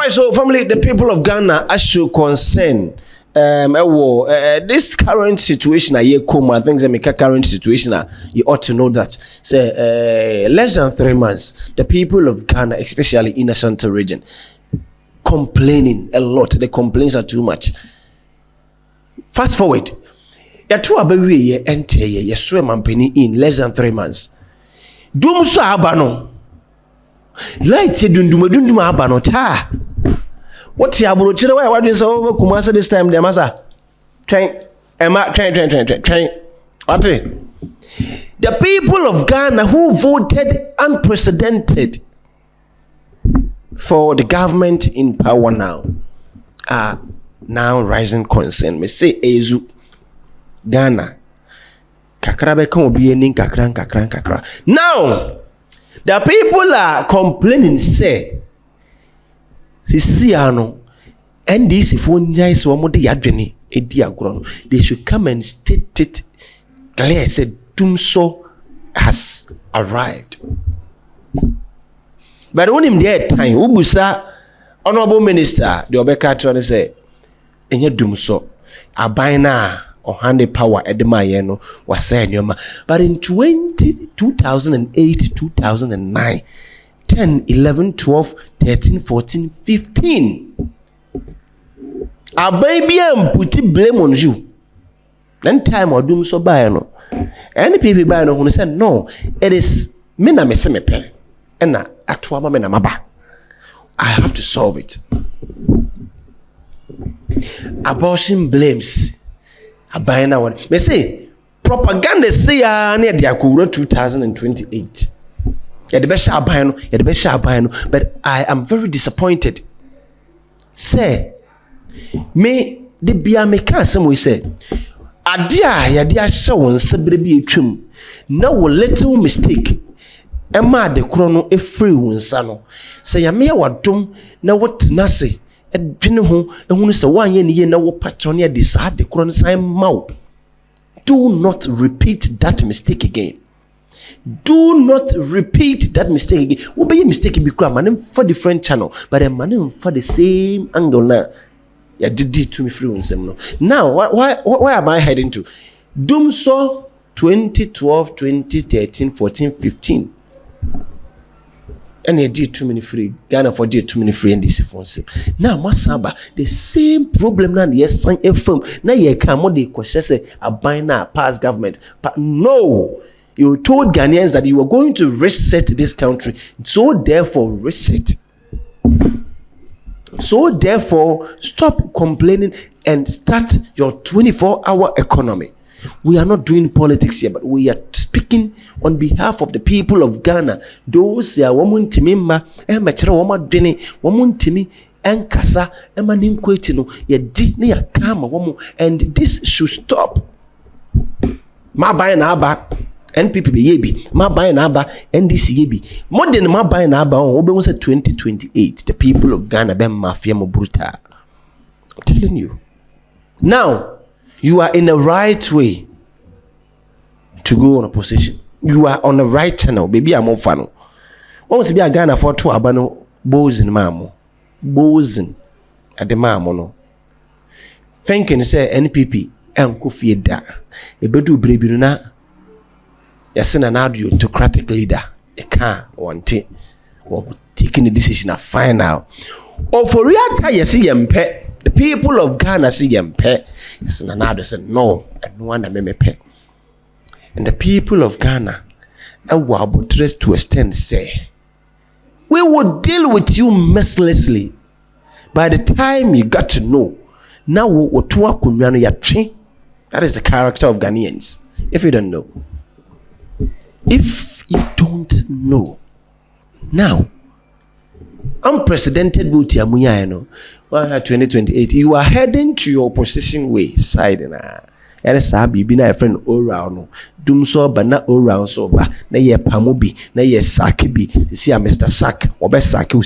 right, so family, the people of Ghana are show concern. This current situation, I think the current situation, you ought to know that. Say, less than 3 months, the people of Ghana, especially in the Ashanti region, complaining a lot. The complaints are too much. Fast forward, you two abawi enter ye swim company in less than 3 months. Dumsor abano, light dunduma abano ta. What's your abro? Chile why do you so Kumasa this time? There masa train. What? The people of Ghana who voted unprecedented for the government in power now are now rising concern. Me say Ezu Ghana kakra be come obi enin kakra. Now the people are complaining say Sisiano NDC for njais wa mode yadwene edi agro no. They should come and state it clear. Said Dumsor has arrived. But when him there time, ubusa honorable minister, the Obeka trying say, enye Dumsor, abaina or hand power edema yeno was saying yoma. But in 2008, 2009, 10, 11, 12, 13, 14, 15. A baby and put blame on you. Then time or Dumsor buy no. Any people buy no who said no, it is mina mesemepe. And atwama mena maba. I have to solve it. Abortion blames. Abayana one. They say propaganda say near the Akura 2028. But I am very disappointed. Say, me the bia me can some we say, adia ya dia show sebre bi etwam. Na wo little mistake. Emma de krono e free wonsa no. Say ya me wadom na what na se edwene ho ehunu se wanye ne ye na wo patron ya de sa de krono san maw. Do not repeat that mistake again. Do not repeat that mistake again. What be a mistake be man for different channel, but a man for the same angle now. Yeah, did to me free no. Now, why am I heading to? Dumsor 2012, 2013, 14, 15. And you did too many free. Ghana for did too many free NDC for him. Now, Masaba, the same problem now. Yes, sign a firm. Now you come what they say a binary past government, but no. You told Ghanaians that you were going to reset this country. So therefore, reset. So therefore, stop complaining and start your 24-hour economy. We are not doing politics here, but we are speaking on behalf of the people of Ghana. Those who are woman timimba, emachera woma dwene, woman timi enkasa, emanim kwetino, ye di ne ya kama womo, and this should stop. Ma buy na aba. NPP be yebi, ma buy na aba, NDC yebi. More than ma buy na aba, obe say 2028. The people of Ghana be mafia mo brutal. I'm telling you. Now, you are in the right way to go on a position. You are on the right channel. Baby, I'm on funnel. Once be a Ghana for two abano, bozen mamo, bozen at the mamo no. Thinking say NPP and Kofi da. E bedu brebi na. Yes, an autocratic leader. A can't want it. Or taking the decision of final. Or for real time, you see pet. The people of Ghana see pet. Yes, and another said no, and no one may pet. And the people of Ghana, and what to extend say, we will deal with you mercilessly. By the time you got to know, now what to work on that is the character of Ghanaians. If you don't know. If you don't know, now, unprecedented vote, 2028, you are heading to your opposition way side. And it's a baby, na friend all round. Dumsor, but not all round so ba. Na ye pamobi, na ye sakibi. To see a Mr. Sack, or best Sack, and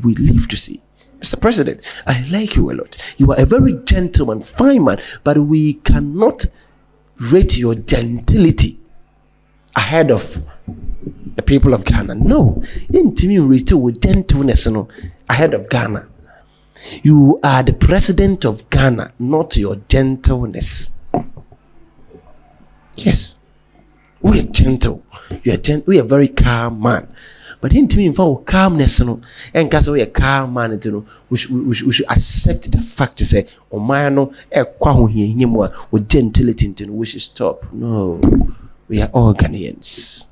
we live to see. Mr. President, I like you a lot. You are a very gentleman, fine man, but we cannot rate your gentility ahead of the people of Ghana. No, intimidate with gentleness ahead of Ghana. You are the president of Ghana, not your gentleness. Yes, we are gentle. You are gentle. We are very calm man. But intimidate for calmness, and because we are calm man, we should accept the fact to say, "Oh my no, with gentility, we should stop." No, we are all Ghanaians.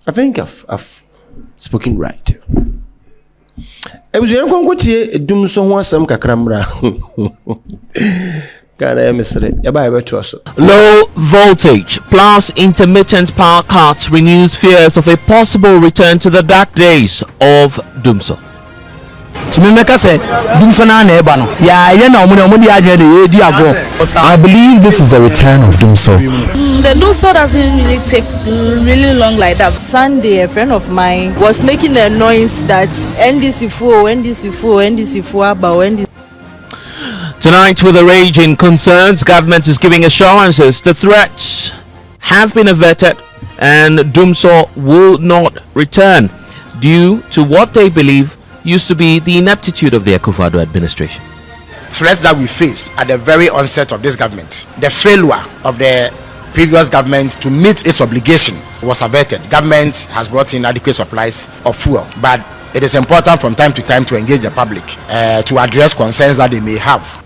I think I've spoken right. I was young going to Dumsor was some cacramra. Low voltage plus intermittent power cuts renews fears of a possible return to the dark days of Dumsor. I believe this is the return of Dumsor. The Dumsor doesn't really take really long like that. Sunday, a friend of mine was making a noise that NDC full, about NDC. Tonight, with the raging concerns, government is giving assurances the threats have been averted and Dumsor will not return due to what they believe used to be the ineptitude of the Akufo-Addo administration. Threats that we faced at the very onset of this government, the failure of the previous government to meet its obligation was averted. Government has brought in adequate supplies of fuel, but it is important from time to time to engage the public to address concerns that they may have.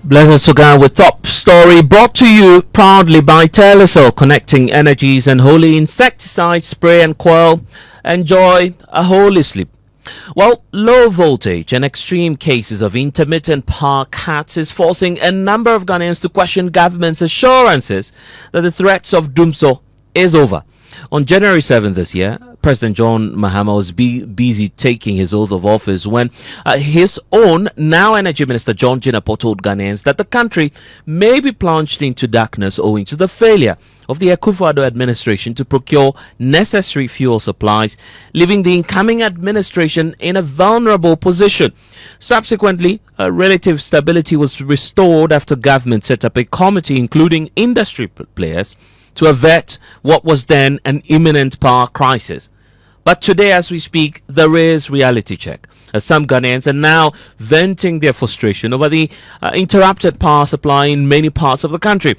Blessed Sugar with top story brought to you proudly by Telecel, connecting energies and holy insecticide spray and coil. Enjoy a holy sleep. Well, low voltage and extreme cases of intermittent power cuts is forcing a number of Ghanaians to question government's assurances that the threats of Dumsor is over. On January 7th this year, President John Mahama was busy taking his oath of office when his own now Energy Minister John Jinapor told Ghanaians that the country may be plunged into darkness owing to the failure of the Akufo-Addo administration to procure necessary fuel supplies, leaving the incoming administration in a vulnerable position. Subsequently, relative stability was restored after government set up a committee including industry players to avert what was then an imminent power crisis. But today, as we speak, there is reality check, as some Ghanaians are now venting their frustration over the interrupted power supply in many parts of the country.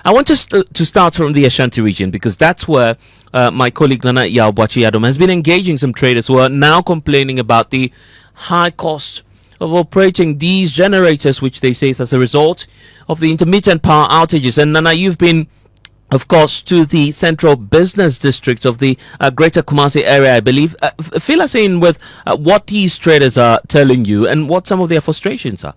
I want us to start from the Ashanti region, because that's where my colleague Nana Yao-Boachi-Adom has been engaging some traders who are now complaining about the high cost of operating these generators, which they say is as a result of the intermittent power outages. And Nana, you've been, of course, to the central business district of the Greater Kumasi area, I believe. Fill us in with what these traders are telling you and what some of their frustrations are.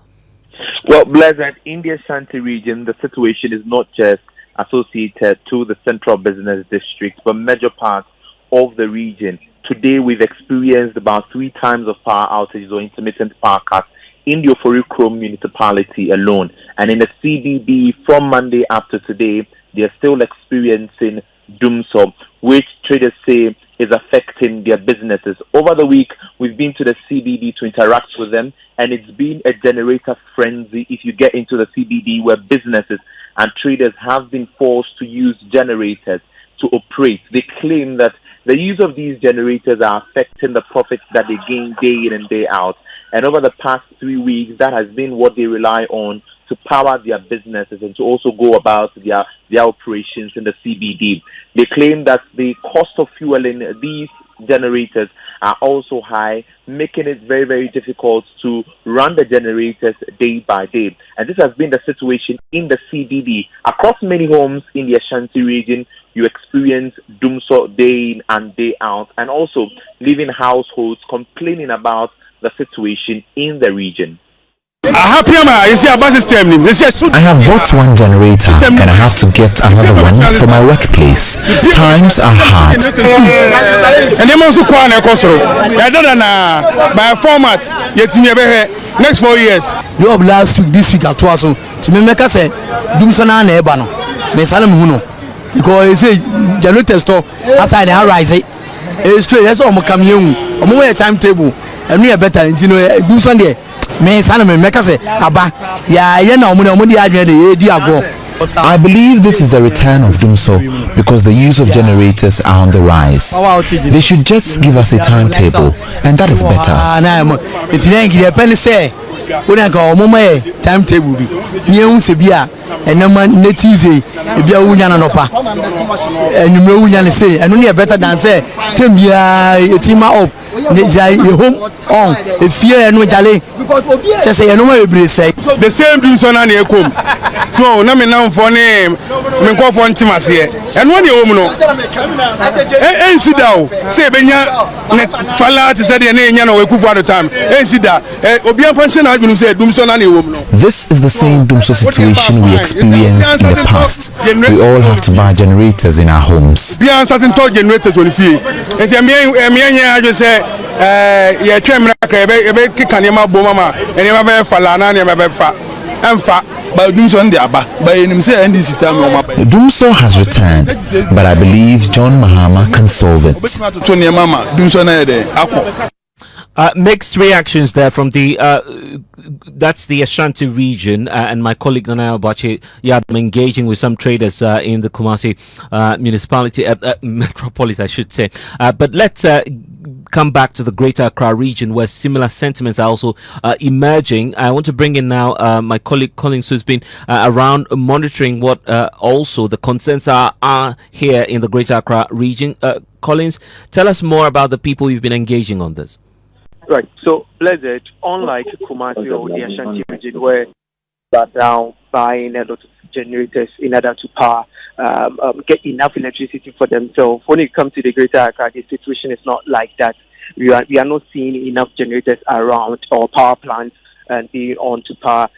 Well, Blessed, in the Ashanti region, the situation is not just associated to the central business district, but major parts of the region. Today, we've experienced about 3 times of power outages or intermittent power cuts in the Oforikrom municipality alone. And in the CBD, from Monday up to today, they are still experiencing Dumsor, which traders say is affecting their businesses. Over the week, we've been to the CBD to interact with them, and it's been a generator frenzy if you get into the CBD, where businesses and traders have been forced to use generators to operate. They claim that the use of these generators are affecting the profits that they gain day in and day out. And over the past 3 weeks, that has been what they rely on to power their businesses and to also go about their operations in the CBD. They claim that the cost of fueling these generators are also high, making it very, very difficult to run the generators day by day. And this has been the situation in the CBD. Across many homes in the Ashanti region, you experience Dumsor day in and day out, and also living households complaining about the situation in the region. I have bought one generator and I have to get another one for my workplace. Times are hard. My format, next 4 years. You have last week, this week at Twaso. To me, make us say, Dumsor na ebano. Me salam huno. Because say generator store aside the rise. It's straight. That's all. Come here. I'm timetable. And we are better. You know, Dumsor there. Me salam make us say, Aba. Yeah, na omudi adwene di agbo. I believe this is the return of Dumsor because the use of generators are on the rise. They should just give us a timetable, and that is better. It's depends say when I go timetable be new sebia and no Tuesday ebia wunya na nopa enumre wunya say and only better than say tembia etima up jai home on if fear no jale say say no we say the same Dumsor na ekom so na me now for name me go for ntimase and when you home no ensida o say benya net fala ti say de na enya na we kufu at the time ensida obi ampanche na adwum say Dumsor na home no. This is the same Dumsor situation we experienced in the past. We all have to buy generators in our homes. We are starting to generators on the field. And I just say, yeah, Kanema Bomama, and you have Falana, and you have Fa. And Fa, but Dumsor NDC. Dumsor has returned, but I believe John Mahama can solve it. Mixed reactions there from the that's the Ashanti region, and my colleague Nana Obache, I'm engaging with some traders in the Kumasi municipality, metropolis I should say, but let's come back to the Greater Accra region where similar sentiments are also emerging. I want to bring in now my colleague Collins, who's been around monitoring what also the concerns are here in the Greater Accra region. Collins, tell us more about the people you've been engaging on this. Right. So, Blessed, unlike Kumasi or the Ashanti region, where they're now buying a lot of generators in order to power, get enough electricity for themselves. When it comes to the Greater Accra, the situation is not like that. We are not seeing enough generators around or power plants and being on to power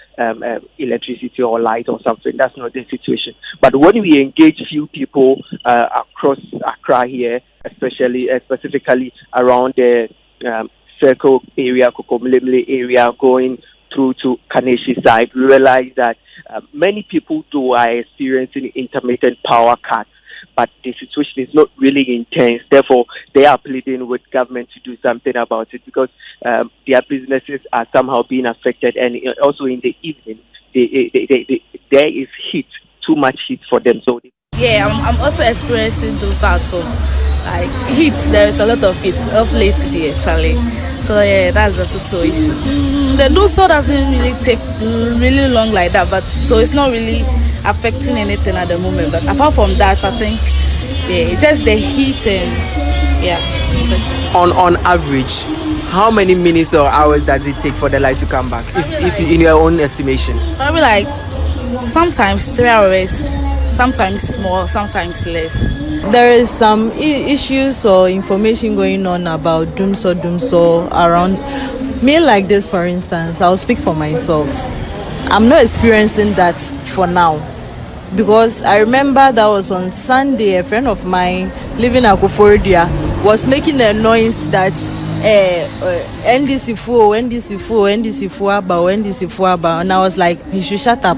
electricity or light or something. That's not the situation. But when we engage few people across Accra here, especially specifically around the Circle area, Kokomlemle area, going through to Kaneshi side, we realize that many people too are experiencing intermittent power cuts, but the situation is not really intense. Therefore, they are pleading with government to do something about it because their businesses are somehow being affected, and also in the evening, there is heat, too much heat for them. So yeah, I'm also experiencing those at home. Like heat, there is a lot of heat of late today actually. So yeah, that's the situation. The Dumsor doesn't really take really long like that, but so it's not really affecting anything at the moment. But apart from that, I think yeah, just the heat and yeah. On average, how many minutes or hours does it take for the light to come back? If in your own estimation, probably like sometimes 3 hours. Sometimes more, sometimes less. There is some issues or information going on about Dumsor around me like this, for instance. I'll speak for myself. I'm not experiencing that for now because I remember that was on Sunday. A friend of mine living at Koforidua was making a noise that NDC full, and I was like, he should shut up.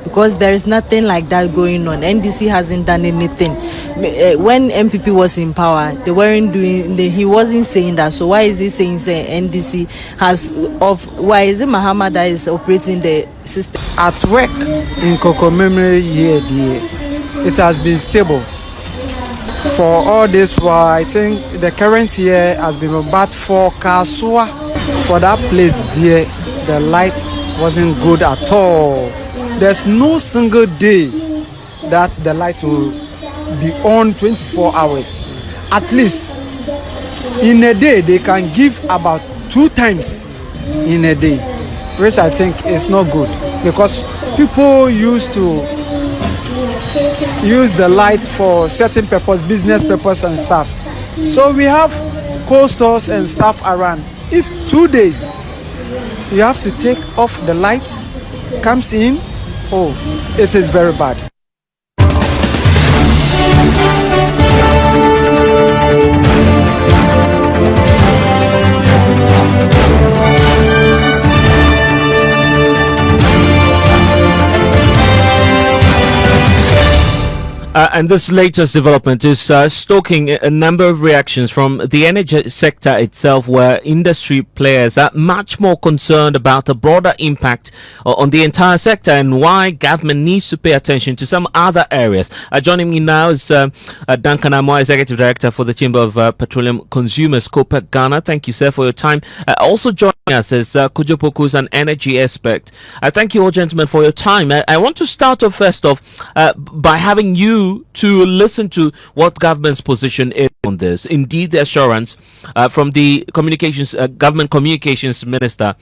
Because there is nothing like that going on. NDC hasn't done anything. When MPP was in power, they weren't doing. He wasn't saying that. So why is he saying NDC has of? Why is it Mahama that is operating the system? at work in Kokomemre year, it has been stable. For all this while, I think the current year has been bad for Kasua. For that place there, the light wasn't good at all. There's no single day that the light will be on 24 hours. At least in a day, they can give about 2 times in a day, which I think is not good because people used to use the light for certain purpose, business purpose and stuff. So we have cold stores and stuff around. If 2 days You have to take off the lights, comes in, oh, it is very bad. And this latest development is stoking a number of reactions from the energy sector itself, where industry players are much more concerned about the broader impact on the entire sector and why government needs to pay attention to some other areas. Joining me now is Duncan Amoah, Executive Director for the Chamber of Petroleum Consumers, COPEC Ghana. Thank you, sir, for your time. Also joining us is Kojo Poku, who's an energy expert. Thank you all, gentlemen, for your time. I want to start off first off by having you to listen to what government's position is on this. Indeed, the assurance from the government communications minister,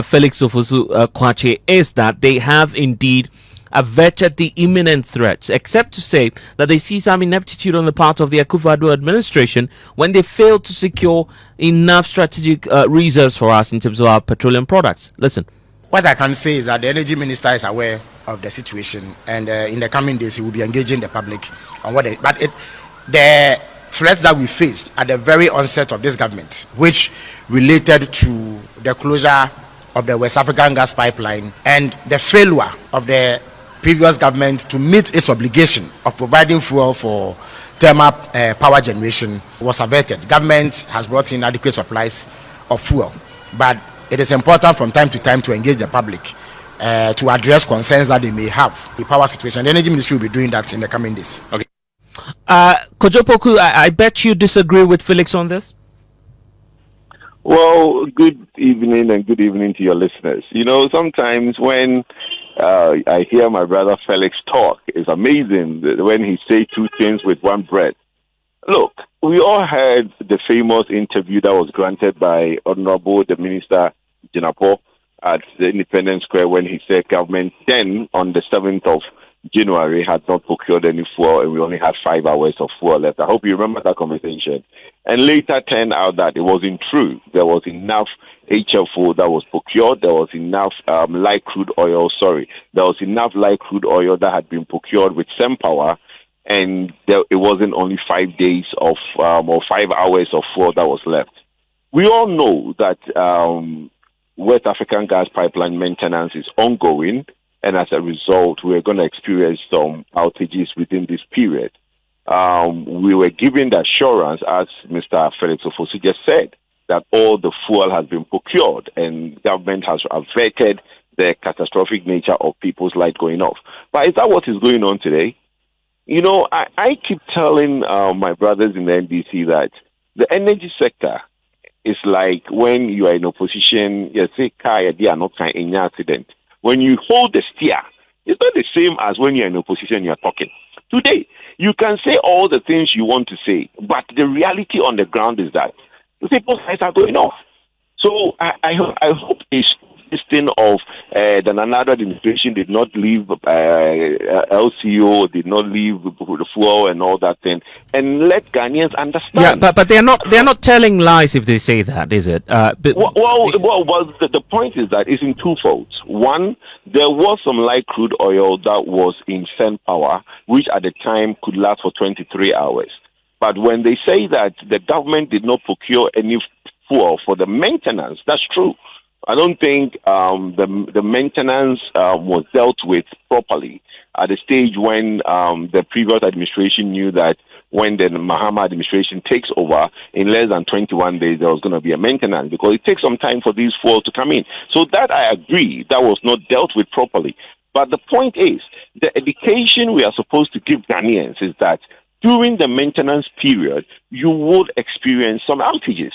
Felix Ofosu-Kwakye, is that they have indeed averted the imminent threats, except to say that they see some ineptitude on the part of the Akufo-Addo administration when they failed to secure enough strategic reserves for us in terms of our petroleum products. Listen. What I can say is that the energy minister is aware of the situation, and in the coming days he will be engaging the public on what the threats that we faced at the very onset of this government, which related to the closure of the West African gas pipeline and the failure of the previous government to meet its obligation of providing fuel for thermal power generation, was averted. Government has brought in adequate supplies of fuel, but it is important from time to time to engage the public to address concerns that they may have. The power situation, the energy ministry will be doing that in the coming days. Okay. Kojo Poku, I bet you disagree with Felix on this. Well, good evening and good evening to your listeners. You know, sometimes when I hear my brother Felix talk, it's amazing when he says two things with one breath. Look, we all heard the famous interview that was granted by Honorable the Minister Jinapo at the Independence Square when he said government then on the 7th of January had not procured any fuel and we only had 5 hours of fuel left. I hope you remember that conversation. And later turned out that it wasn't true. There was enough HFO that was procured. There was enough light crude oil. There was enough light crude oil that had been procured with SemPower, and it wasn't only 5 days of or 5 hours of fuel that was left. We all know that West African gas pipeline maintenance is ongoing, and as a result, we're going to experience some outages within this period. We were given the assurance, as Mr. Felix Ofosu just said, that all the fuel has been procured and government has averted the catastrophic nature of people's light going off. But is that what is going on today? You know, I keep telling my brothers in the NDC that the energy sector is like when you are in opposition, you say, they are not in an accident. When you hold the steer, it's not the same as when you're in opposition, you're talking. Today, you can say all the things you want to say, but the reality on the ground is that people's lights are going off. So I hope this thing of the Nana administration did not leave LCO, did not leave the fuel and all that thing, and let Ghanaians understand. Yeah, but they're not telling lies if they say that, is it? The point is that it's in two folds. One, there was some light crude oil that was in SemPower, which at the time could last for 23 hours. But when they say that the government did not procure any fuel for the maintenance, that's true. I don't think the maintenance was dealt with properly at the stage when the previous administration knew that when the Mahama administration takes over, in less than 21 days, there was going to be a maintenance because it takes some time for these fuels to come in. So that I agree, that was not dealt with properly. But the point is, the education we are supposed to give Ghanaians is that during the maintenance period, you would experience some outages.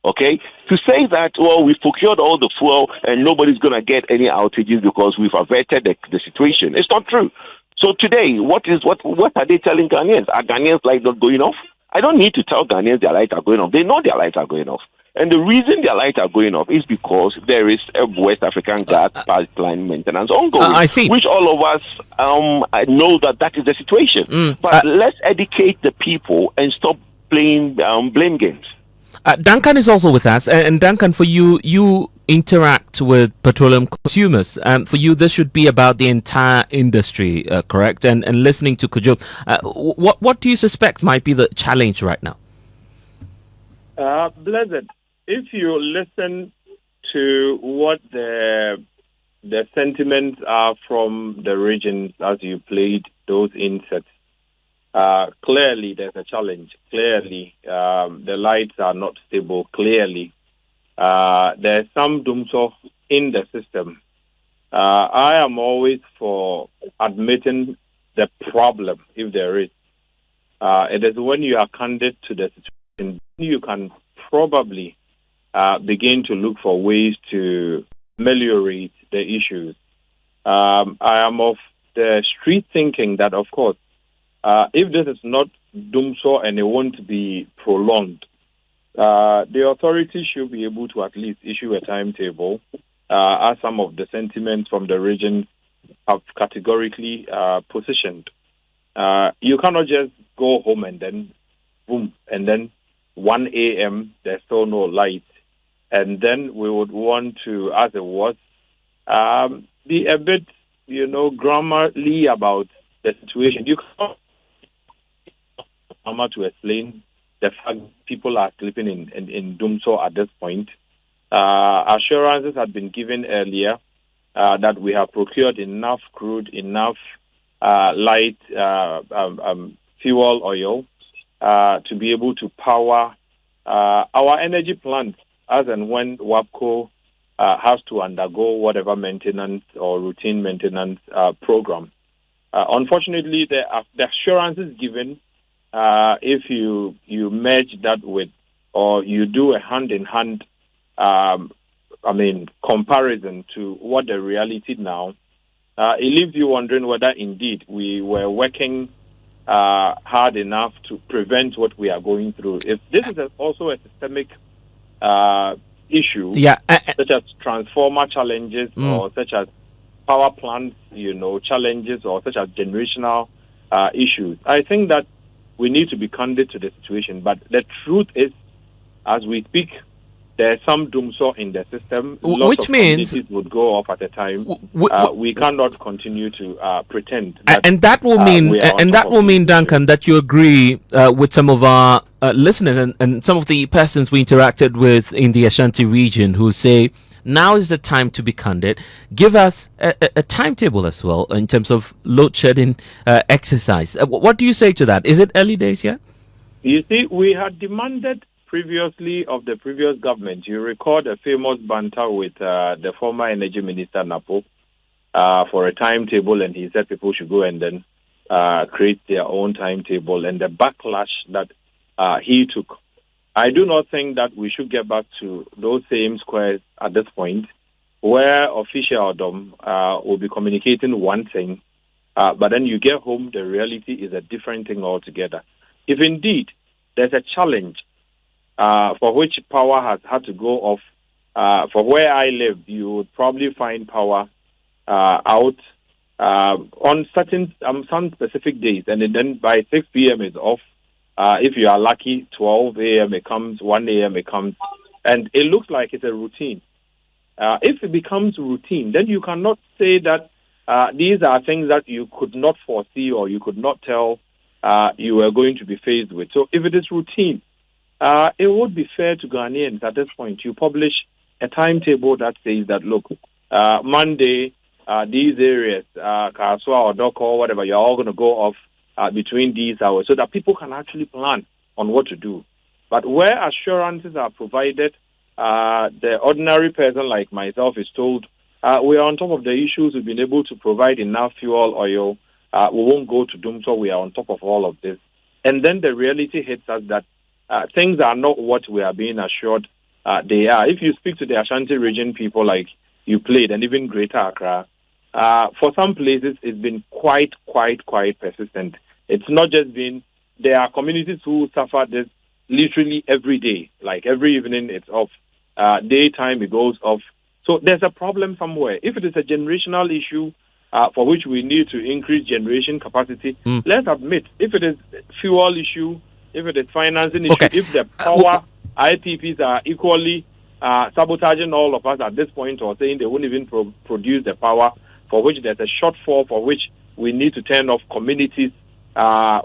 Okay? To say that, well, we've procured all the fuel and nobody's going to get any outages because we've averted the situation. It's not true. So today, what are they telling Ghanaians? Are Ghanaians' lights not going off? I don't need to tell Ghanaians their lights are going off. They know their lights are going off. And the reason their lights are going off is because there is a West African gas pipeline maintenance ongoing. I see. Which all of us know that is the situation. But let's educate the people and stop playing blame games. Duncan is also with us. And Duncan, for you interact with petroleum consumers. For you, this should be about the entire industry, correct? And listening to Kojo, what do you suspect might be the challenge right now? Blessed, if you listen to what the sentiments are from the regions as you played those insets, clearly there's a challenge. Clearly, the lights are not stable. Clearly, there's some Dumsor in the system. I am always for admitting the problem if there is. It is when you are candid to the situation, you can probably begin to look for ways to ameliorate the issues. I am of the street thinking that, of course, if this is not Dumsor and it won't be prolonged, the authorities should be able to at least issue a timetable, as some of the sentiments from the region have categorically positioned. You cannot just go home and then, boom, and then 1 a.m., there's still no light. And then we would want to, as it was, be a bit, grammarly about the situation. You can't to explain the fact people are sleeping in Dumsor at this point. Assurances had been given earlier that we have procured enough crude, enough light fuel oil to be able to power our energy plants as and when WAPCO has to undergo whatever maintenance or routine maintenance program. Unfortunately, the assurances given, if you merge that with, or you do a hand-in-hand, comparison to what the reality now, it leaves you wondering whether indeed we were working hard enough to prevent what we are going through. If this is also a systemic issue, such as transformer challenges or such as power plants, challenges or such as generational issues, I think that we need to be candid to the situation. But the truth is, as we speak, there's some Dumsor in the system. Which means it would go off at a time. We cannot continue to pretend. And that will mean, Duncan, that you agree with some of our listeners and some of the persons we interacted with in the Ashanti region who say now is the time to be candid. Give us a timetable as well in terms of load shedding exercise. What do you say to that? Is it early days yet? You see, we had demanded previously of the previous government. You recall the famous banter with the former energy minister Napo for a timetable, and he said people should go and then create their own timetable, and the backlash that he took. I do not think that we should get back to those same squares at this point, where officialdom will be communicating one thing, but then you get home, the reality is a different thing altogether. If indeed there's a challenge for which power has had to go off, for where I live, you would probably find power out on some specific days, and then by 6 p.m. it's off. If you are lucky, 12 a.m. it comes, 1 a.m. it comes, and it looks like it's a routine. If it becomes routine, then you cannot say that these are things that you could not foresee or you could not tell you were going to be faced with. So if it is routine, it would be fair to Ghanaians at this point. You publish a timetable that says that, look, Monday, these areas, Kaswa or Doko or whatever, you're all going to go off between these hours so that people can actually plan on what to do. But where assurances are provided, the ordinary person like myself is told, we are on top of the issues, we've been able to provide enough fuel, oil, we won't go to Dumsor, we are on top of all of this. And then the reality hits us that things are not what we are being assured they are. If you speak to the Ashanti region people like you played, and even Greater Accra, for some places it's been quite persistent. It's not just been, there are communities who suffer this literally every day, like every evening it's off, daytime it goes off. So there's a problem somewhere. If it is a generational issue for which we need to increase generation capacity, let's admit, if it is fuel issue, if it is financing issue, if the power IPPs are equally sabotaging all of us at this point, or saying they won't even produce the power for which there's a shortfall, for which we need to turn off communities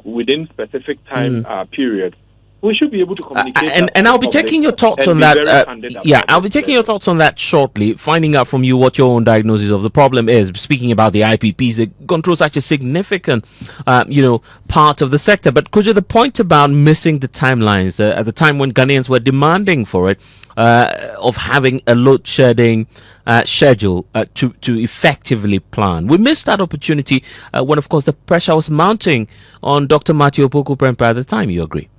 within specific time periods. We should be able to communicate. And I'll be taking your thoughts on that. I'll be taking your thoughts on that shortly, finding out from you what your own diagnosis of the problem is. Speaking about the IPPs, they've gone through such a significant, part of the sector. But could you, the point about missing the timelines at the time when Ghanaians were demanding for it, of having a load shedding schedule to effectively plan. We missed that opportunity when, of course, the pressure was mounting on Dr. Matthew Opoku-Prempeh at the time. You agree?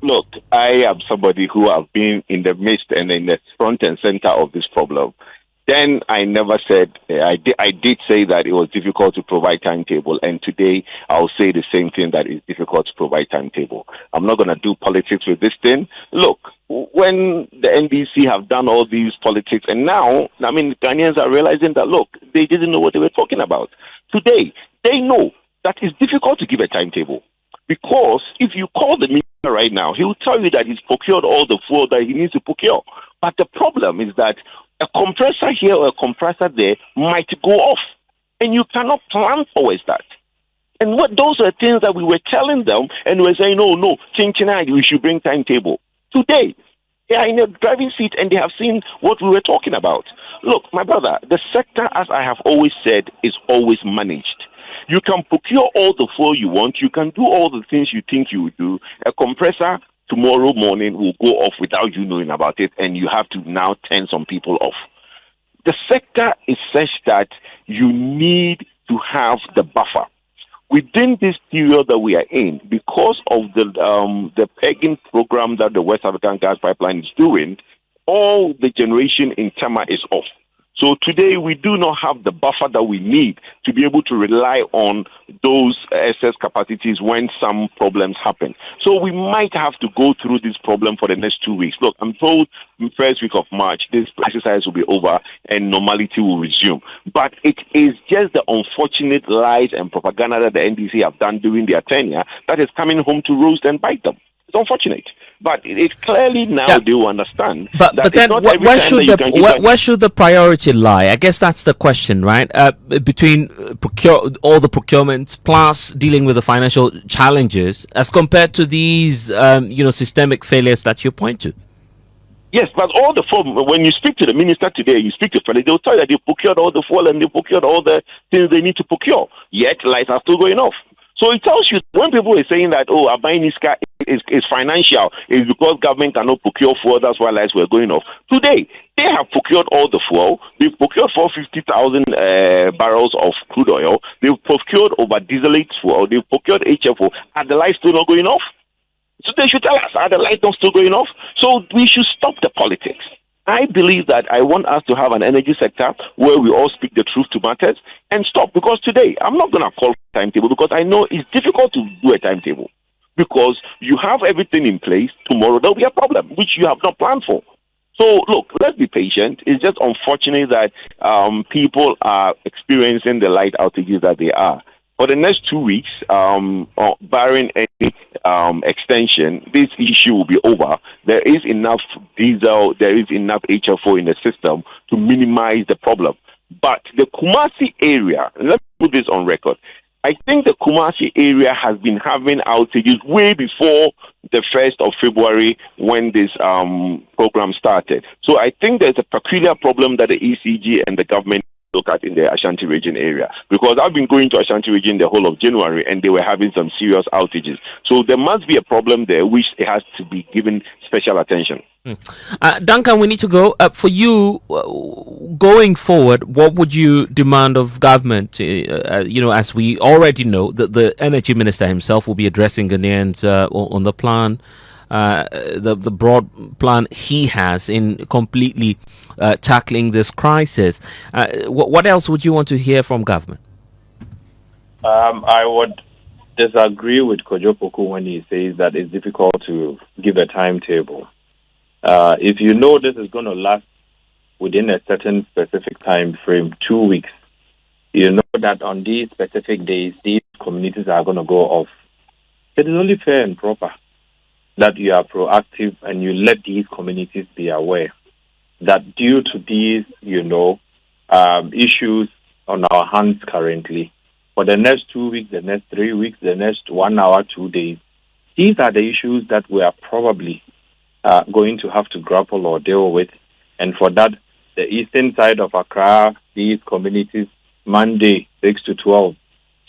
Look, I am somebody who have been in the midst and in the front and center of this problem. Then I never said, I did say that it was difficult to provide timetable, and today I'll say the same thing, that it's difficult to provide timetable. I'm not going to do politics with this thing. Look, when the NDC have done all these politics, and now, Ghanaians are realizing that, look, they didn't know what they were talking about. Today, they know that it's difficult to give a timetable, because if you call the minister right now, he will tell you that he's procured all the fuel that he needs to procure. But the problem is that a compressor here or a compressor there might go off, and you cannot plan towards that. And those are things that we were telling them, and we were saying, no, we should bring timetable. Today, they are in a driving seat, and they have seen what we were talking about. Look, my brother, the sector, as I have always said, is always managed. You can procure all the fuel you want. You can do all the things you think you would do. A compressor tomorrow morning will go off without you knowing about it, and you have to now turn some people off. The sector is such that you need to have the buffer. Within this period that we are in, because of the pegging program that the West African Gas Pipeline is doing, all the generation in Tama is off. So today we do not have the buffer that we need to be able to rely on those excess capacities when some problems happen. So we might have to go through this problem for the next 2 weeks. Look, I'm told in the first week of March, this exercise will be over and normality will resume. But it is just the unfortunate lies and propaganda that the NDC have done during their tenure that is coming home to roost and bite them. It's unfortunate. But it's clearly now they will understand. But then where should the priority lie? I guess that's the question, right? Between all the procurement plus dealing with the financial challenges as compared to these, systemic failures that you point to. Yes, but all the when you speak to the minister today, you speak to Feli, they'll tell you that they procured all the fuel and they procured all the things they need to procure. Yet lights are still going off. So it tells you, when people are saying that, Abainisca is financial, it's because government cannot procure fuel, that's why lights were going off. Today, they have procured all the fuel. They've procured 450,000 barrels of crude oil. They've procured over dieselate fuel. They've procured HFO. Are the lights still not going off? So they should tell us, are the lights not still going off? So we should stop the politics. I believe that I want us to have an energy sector where we all speak the truth to matters and stop. Because today, I'm not going to call for a timetable because I know it's difficult to do a timetable. Because you have everything in place, tomorrow there'll be a problem, which you have not planned for. So, look, let's be patient. It's just unfortunate that people are experiencing the light outages that they are. For the next 2 weeks, barring any extension, this issue will be over. There is enough diesel, there is enough HFO in the system to minimize the problem. But the Kumasi area, let's put this on record, I think the Kumasi area has been having outages way before the 1st of February when this program started. So I think there's a peculiar problem that the ECG and the government look at in the Ashanti region area, because I've been going to Ashanti region the whole of January and they were having some serious outages. So there must be a problem there which has to be given special attention. Duncan, we need to go. For you, going forward, what would you demand of government? As we already know, that the energy minister himself will be addressing Ghanaians on the plan. The broad plan he has in completely tackling this crisis. What else would you want to hear from government? I would disagree with Kojo Poku when he says that it's difficult to give a timetable. If you know this is going to last within a certain specific time frame, 2 weeks, you know that on these specific days, these communities are going to go off. It is only fair and proper that you are proactive and you let these communities be aware that due to these, issues on our hands currently, for the next 2 weeks, the next 3 weeks, the next 1 hour, 2 days, these are the issues that we are probably going to have to grapple or deal with. And for that, the eastern side of Accra, these communities, Monday, 6 to 12,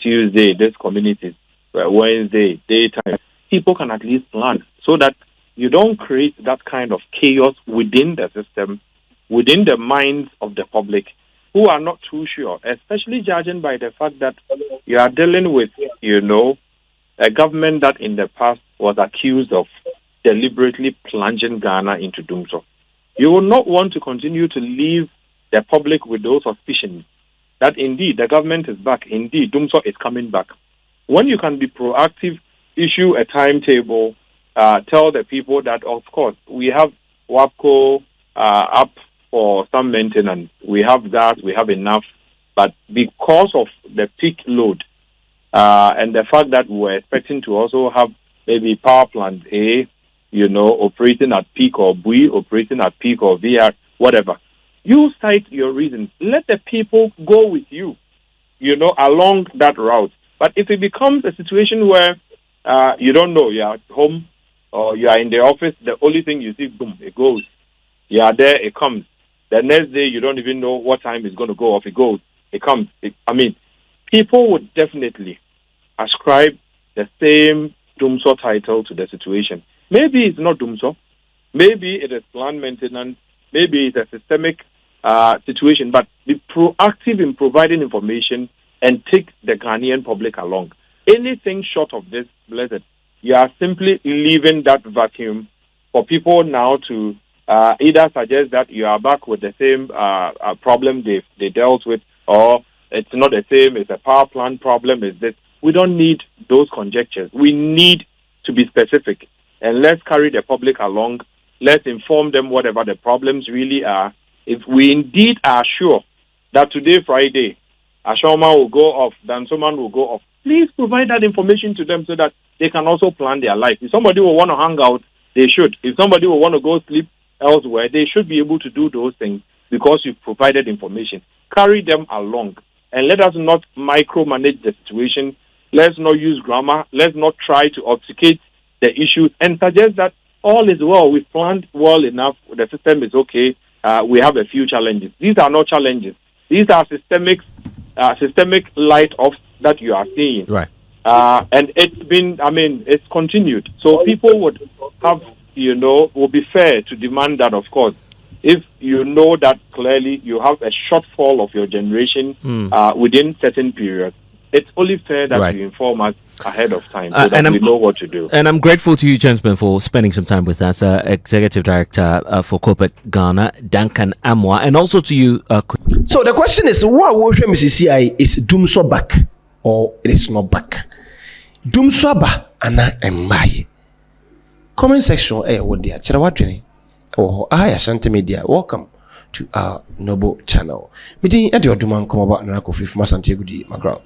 Tuesday, these communities, Wednesday, daytime, people can at least plan so that you don't create that kind of chaos within the system, within the minds of the public who are not too sure, especially judging by the fact that you are dealing with, a government that in the past was accused of deliberately plunging Ghana into Dumsor. You will not want to continue to leave the public with those suspicions that indeed the government is back, indeed Dumsor is coming back. When you can be proactive, issue a timetable, tell the people that, of course, we have WAPCO up for some maintenance. We have gas, we have enough. But because of the peak load and the fact that we were expecting to also have maybe power plant A, operating at peak, or B operating at peak, or VR, whatever, you cite your reasons. Let the people go with you, along that route. But if it becomes a situation where you don't know, you are at home or you are in the office, the only thing you see, boom, it goes. You are there, it comes. The next day, you don't even know what time it's going to go off. It goes, it comes. People would definitely ascribe the same Dumsor title to the situation. Maybe it's not Dumsor. Maybe it is plant maintenance. Maybe it's a systemic situation. But be proactive in providing information and take the Ghanaian public along. Anything short of this, blessed, you are simply leaving that vacuum for people now to either suggest that you are back with the same problem they dealt with, or it's not the same, it's a power plant problem, is this. We don't need those conjectures. We need to be specific. And let's carry the public along. Let's inform them whatever the problems really are. If we indeed are sure that today, Friday, Ashoma will go off, Dansoman will go off, please provide that information to them so that they can also plan their life. If somebody will want to hang out, they should. If somebody will want to go sleep elsewhere, they should be able to do those things because you've provided information. Carry them along. And let us not micromanage the situation. Let's not use grammar. Let's not try to obfuscate the issues and suggest that all is well. We've planned well enough. The system is okay. We have a few challenges. These are not challenges. These are systemic light-offs that you are seeing. Right. And it's been, it's continued. So people would have, will be fair to demand that, of course, if you know that clearly you have a shortfall of your generation within certain periods, it's only fair that you inform us ahead of time so that we know what to do. And I'm grateful to you, gentlemen, for spending some time with us, Executive Director for Corporate Ghana, Duncan Amwa, and also to you. So the question is, what CCI is Dumsor back or it is not back? Dumsor ba ana embaye. Comment section what there. Chirawadwene. Oh, Ashanti Media. Welcome to our noble channel. Meeting at your Duman come about Nako Fifth Masanti Gudi Macron.